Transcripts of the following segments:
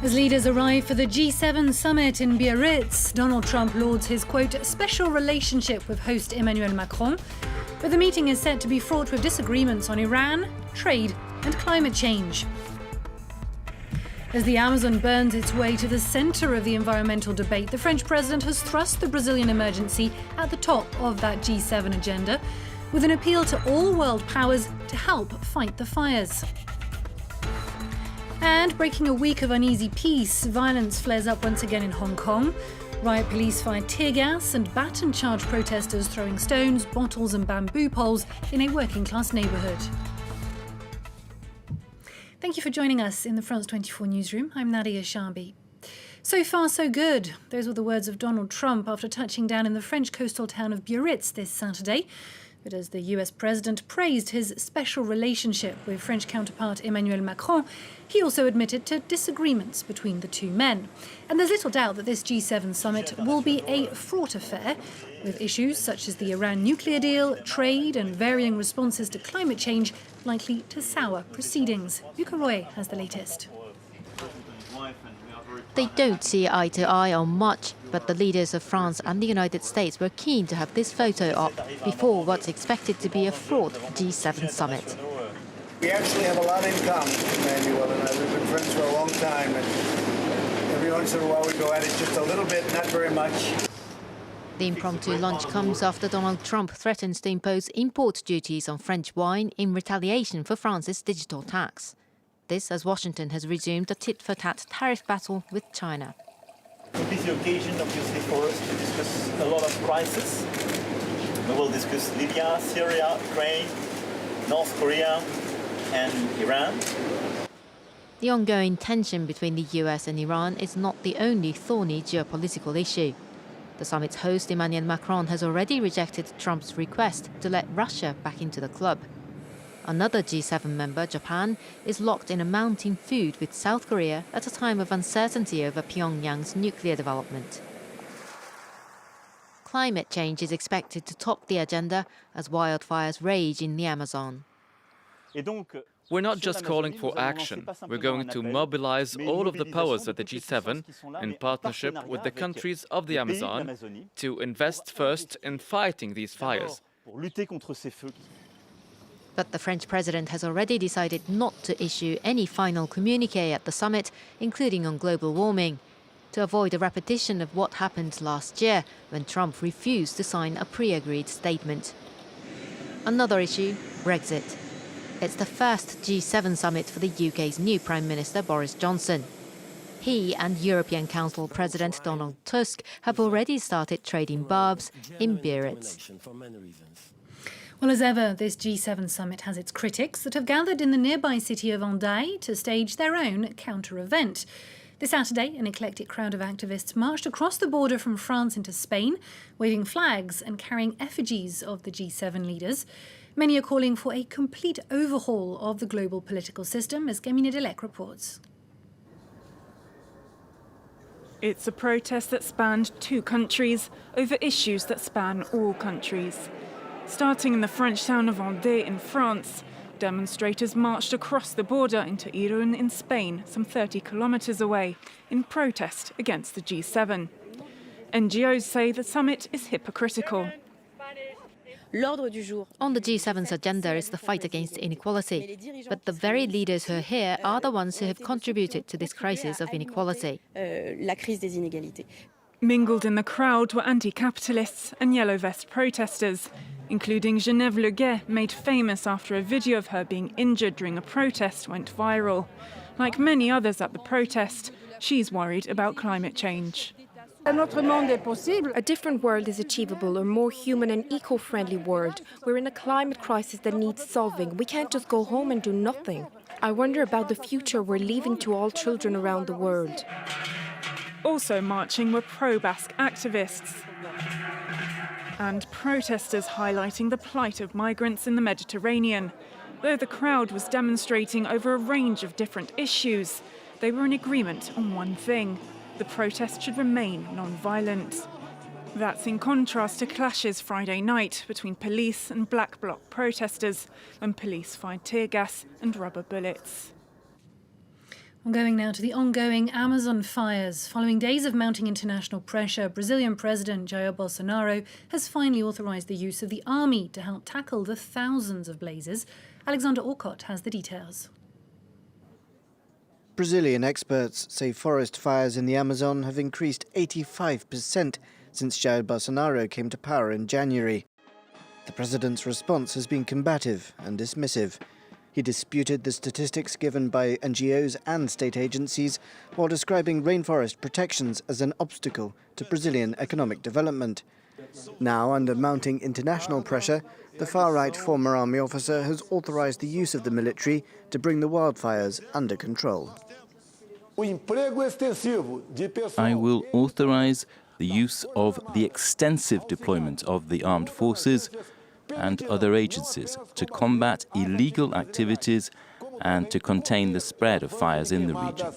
As leaders arrive for the G7 summit in Biarritz, Donald Trump lauds his, quote, special relationship with host Emmanuel Macron. But the meeting is set to be fraught with disagreements on Iran, trade and climate change. As the Amazon burns its way to the centre of the environmental debate, the French president has thrust the Brazilian emergency at the top of that G7 agenda, with an appeal to all world powers to help fight the fires. And breaking a week of uneasy peace, violence flares up once again in Hong Kong. Riot police fired tear gas and baton charged protesters throwing stones, bottles and bamboo poles in a working-class neighbourhood. Thank you for joining us in the France 24 newsroom. I'm Nadia Sharbi. So far, so good. Those were the words of Donald Trump after touching down in the French coastal town of Biarritz this Saturday. But as the US president praised his special relationship with French counterpart Emmanuel Macron, he also admitted to disagreements between the two men. And there's little doubt that this G7 summit will be a fraught affair, with issues such as the Iran nuclear deal, trade and varying responses to climate change likely to sour proceedings. Luca Roy has the latest. They don't see eye to eye on much, but the leaders of France and the United States were keen to have this photo op before what's expected to be a fraught G7 summit. We actually have a lot in common, Emmanuel and I. We've been friends for a long time, and every once in a while we go at it just a little bit, not very much. The impromptu lunch comes after Donald Trump threatens to impose import duties on French wine in retaliation for France's digital tax. This as Washington has resumed a tit-for-tat tariff battle with China. It will be the occasion, obviously, for us to discuss a lot of crises. We will discuss Libya, Syria, Ukraine, North Korea and Iran. The ongoing tension between the US and Iran is not the only thorny geopolitical issue. The summit's host, Emmanuel Macron, has already rejected Trump's request to let Russia back into the club. Another G7 member, Japan, is locked in a mounting feud with South Korea at a time of uncertainty over Pyongyang's nuclear development. Climate change is expected to top the agenda as wildfires rage in the Amazon. We're not just calling for action. We're going to mobilize all of the powers of the G7 in partnership with the countries of the Amazon to invest first in fighting these fires. But the French president has already decided not to issue any final communiqué at the summit, including on global warming, to avoid a repetition of what happened last year when Trump refused to sign a pre-agreed statement. Another issue, Brexit. It's the first G7 summit for the UK's new Prime Minister Boris Johnson. He and European Council President Donald Tusk have already started trading barbs in Biarritz. Well, as ever, this G7 summit has its critics that have gathered in the nearby city of Hendaye to stage their own counter-event. This Saturday, an eclectic crowd of activists marched across the border from France into Spain, waving flags and carrying effigies of the G7 leaders. Many are calling for a complete overhaul of the global political system, as Gemina Delec reports. It's a protest that spanned two countries over issues that span all countries. Starting in the French town of Hendaye in France, demonstrators marched across the border into Irún in Spain, some 30 kilometres away, in protest against the G7. NGOs say the summit is hypocritical. On the G7's agenda is the fight against inequality, but the very leaders who are here are the ones who have contributed to this crisis of inequality. Mingled in the crowd were anti-capitalists and yellow vest protesters, including Geneviève Le Guay, made famous after a video of her being injured during a protest went viral. Like many others at the protest, she's worried about climate change. A different world is achievable, a more human and eco-friendly world. We're in a climate crisis that needs solving. We can't just go home and do nothing. I wonder about the future we're leaving to all children around the world. Also marching were pro-Basque activists and protesters highlighting the plight of migrants in the Mediterranean. Though the crowd was demonstrating over a range of different issues, they were in agreement on one thing: the protest should remain non-violent. That's in contrast to clashes Friday night between police and Black Bloc protesters when police fired tear gas and rubber bullets. Going now to the ongoing Amazon fires. Following days of mounting international pressure, Brazilian President Jair Bolsonaro has finally authorised the use of the army to help tackle the thousands of blazes. Alexander Orcott has the details. Brazilian experts say forest fires in the Amazon have increased 85% since Jair Bolsonaro came to power in January. The president's response has been combative and dismissive. He disputed the statistics given by NGOs and state agencies while describing rainforest protections as an obstacle to Brazilian economic development. Now, under mounting international pressure, the far-right former army officer has authorized the use of the military to bring the wildfires under control. I will authorize the use of the extensive deployment of the armed forces and other agencies to combat illegal activities and to contain the spread of fires in the region.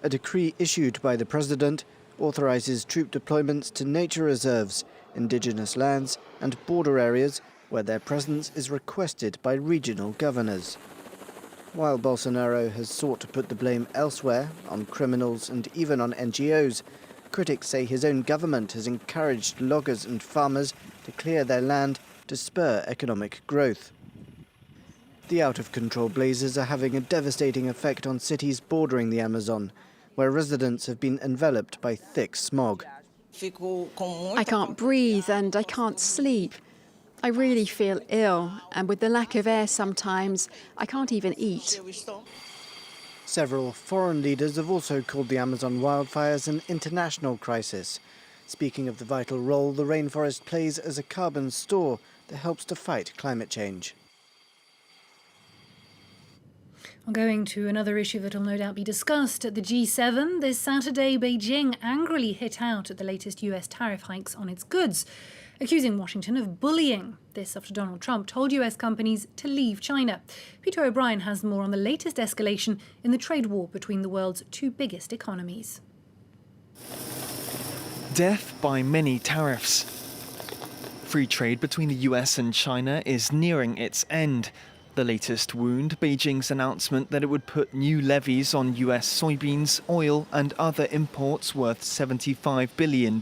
A decree issued by the president authorizes troop deployments to nature reserves, indigenous lands and border areas where their presence is requested by regional governors. While Bolsonaro has sought to put the blame elsewhere, on criminals and even on NGOs, critics say his own government has encouraged loggers and farmers to clear their land to spur economic growth. The out-of-control blazes are having a devastating effect on cities bordering the Amazon, where residents have been enveloped by thick smog. I can't breathe and I can't sleep. I really feel ill, and with the lack of air sometimes, I can't even eat. Several foreign leaders have also called the Amazon wildfires an international crisis, speaking of the vital role the rainforest plays as a carbon store that helps to fight climate change. Going to another issue that will no doubt be discussed at the G7. This Saturday, Beijing angrily hit out at the latest US tariff hikes on its goods, accusing Washington of bullying. This after Donald Trump told US companies to leave China. Peter O'Brien has more on the latest escalation in the trade war between the world's two biggest economies. Death by many tariffs. Free trade between the US and China is nearing its end. The latest wound, Beijing's announcement that it would put new levies on US soybeans, oil and other imports worth $75 billion.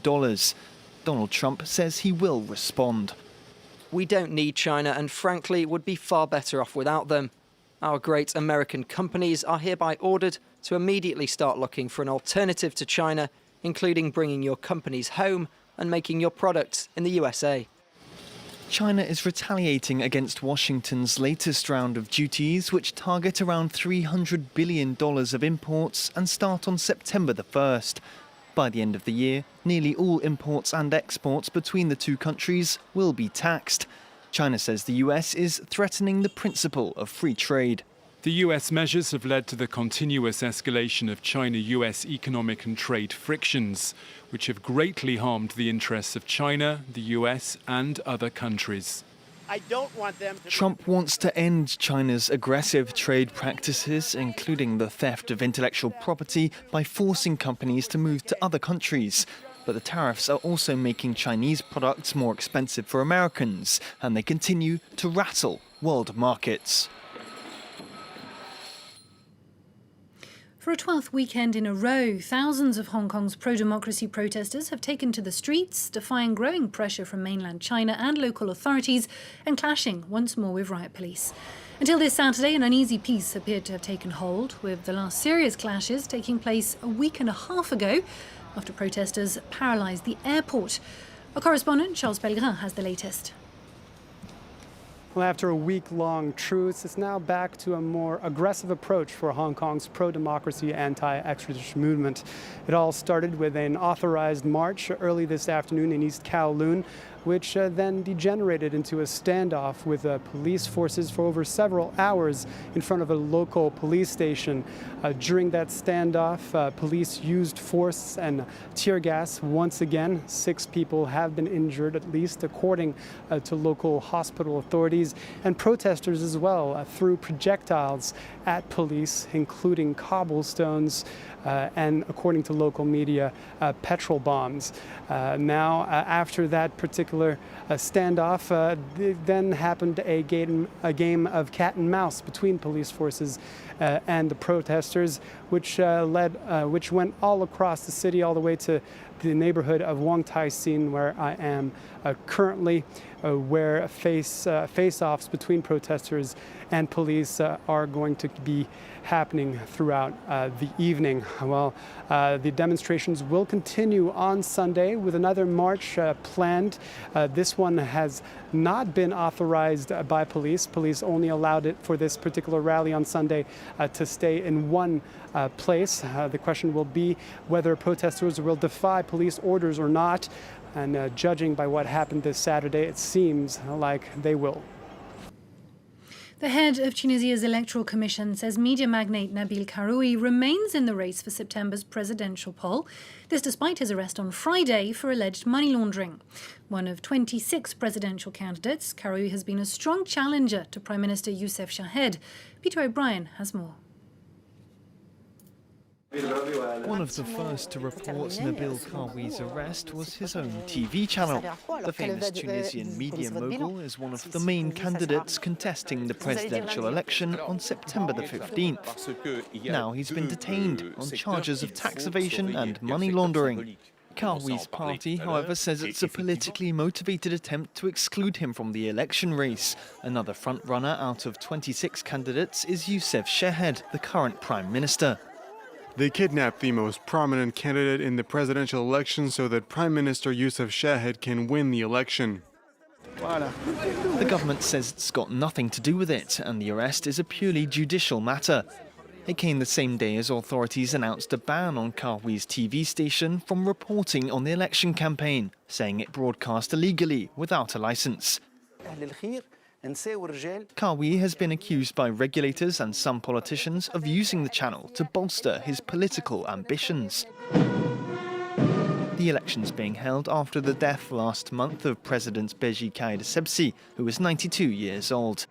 Donald Trump says he will respond. We don't need China and frankly would be far better off without them. Our great American companies are hereby ordered to immediately start looking for an alternative to China, including bringing your companies home and making your products in the USA. China is retaliating against Washington's latest round of duties, which target around $300 billion of imports and start on September the 1st. By the end of the year, nearly all imports and exports between the two countries will be taxed. China says the US is threatening the principle of free trade. The US measures have led to the continuous escalation of China-US economic and trade frictions, which have greatly harmed the interests of China, the US and other countries. Trump wants to end China's aggressive trade practices, including the theft of intellectual property, by forcing companies to move to other countries. But the tariffs are also making Chinese products more expensive for Americans, and they continue to rattle world markets. For a 12th weekend in a row, thousands of Hong Kong's pro-democracy protesters have taken to the streets, defying growing pressure from mainland China and local authorities and clashing once more with riot police. Until this Saturday, an uneasy peace appeared to have taken hold, with the last serious clashes taking place a week and a half ago after protesters paralysed the airport. Our correspondent, Charles Pellegrin, has the latest. Well, after a week-long truce, it's now back to a more aggressive approach for Hong Kong's pro-democracy, anti-extradition movement. It all started with an authorized march early this afternoon in East Kowloon, which then degenerated into a standoff with police forces for over several hours in front of a local police station. During that standoff, police used force and tear gas. Once again, 6 people have been injured, at least according to local hospital authorities, and protesters as well threw projectiles at police, including cobblestones, and according to local media, petrol bombs. Now, after that particular particular standoff. Then happened a game of cat and mouse between police forces and the protesters, which went all across the city, all the way to the neighborhood of Wong Tai Sin, where I am currently, where face-offs between protesters and police are going to be happening throughout the evening. Well, the demonstrations will continue on Sunday with another march planned. This one has not been authorized by police. Police only allowed it for this particular rally on Sunday to stay in one place. The question will be whether protesters will defy police orders or not. And judging by what happened this Saturday, it seems like they will. The head of Tunisia's Electoral Commission says media magnate Nabil Karoui remains in the race for September's presidential poll. This despite his arrest on Friday for alleged money laundering. One of 26 presidential candidates, Karoui has been a strong challenger to Prime Minister Youssef Chahed. Peter O'Brien has more. One of the first to report Nabil Karoui's arrest was his own TV channel. The famous Tunisian media mogul is one of the main candidates contesting the presidential election on September the 15th. Now he's been detained on charges of tax evasion and money laundering. Karoui's party, however, says it's a politically motivated attempt to exclude him from the election race. Another front-runner out of 26 candidates is Youssef Chahed, the current prime minister. They kidnapped the most prominent candidate in the presidential election so that Prime Minister Youssef Chahed can win the election. The government says it's got nothing to do with it, and the arrest is a purely judicial matter. It came the same day as authorities announced a ban on Karoui's TV station from reporting on the election campaign, saying it broadcast illegally without a license. Karoui has been accused by regulators and some politicians of using the channel to bolster his political ambitions. The election's being held after the death last month of President Beji Caid Essebsi, who was 92 years old.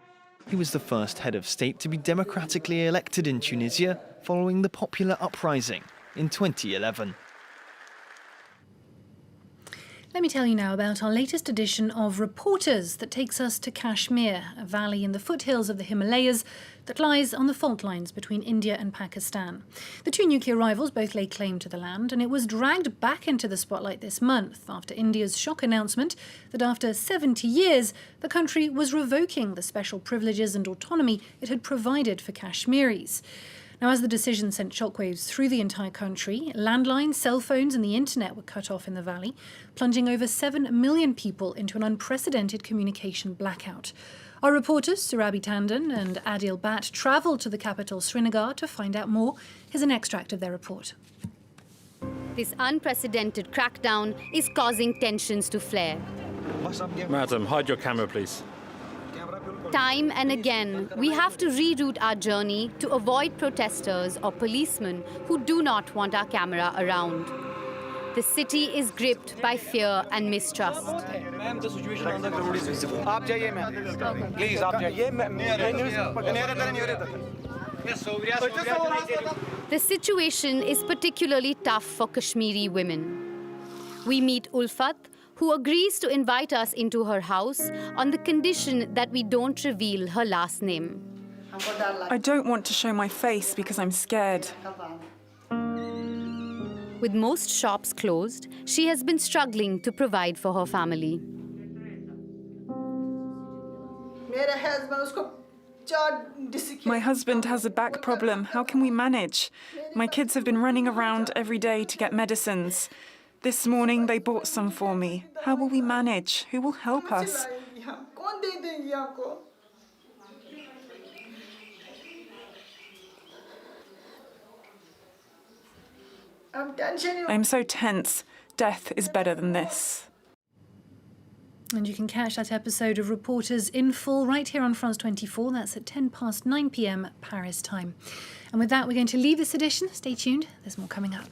He was the first head of state to be democratically elected in Tunisia following the popular uprising in 2011. Let me tell you now about our latest edition of Reporters that takes us to Kashmir, a valley in the foothills of the Himalayas that lies on the fault lines between India and Pakistan. The two nuclear rivals both lay claim to the land, and it was dragged back into the spotlight this month after India's shock announcement that after 70 years, the country was revoking the special privileges and autonomy it had provided for Kashmiris. Now, as the decision sent shockwaves through the entire country, landlines, cell phones and the internet were cut off in the valley, plunging over 7 million people into an unprecedented communication blackout. Our reporters, Surabi Tandon and Adil Bhatt, travelled to the capital Srinagar to find out more. Here's an extract of their report. This unprecedented crackdown is causing tensions to flare. Madam, hide your camera, please. Time and again, we have to reroute our journey to avoid protesters or policemen who do not want our camera around. The city is gripped by fear and mistrust. The situation is particularly tough for Kashmiri women. We meet Ulfat, who agrees to invite us into her house on the condition that we don't reveal her last name. I don't want to show my face because I'm scared. With most shops closed, she has been struggling to provide for her family. My husband has a back problem. How can we manage? My kids have been running around every day to get medicines. This morning they bought some for me. How will we manage? Who will help us? I'm so tense. Death is better than this. And you can catch that episode of Reporters in full right here on France 24. That's at 9 p.m. Paris time. And with that, we're going to leave this edition. Stay tuned. There's more coming up.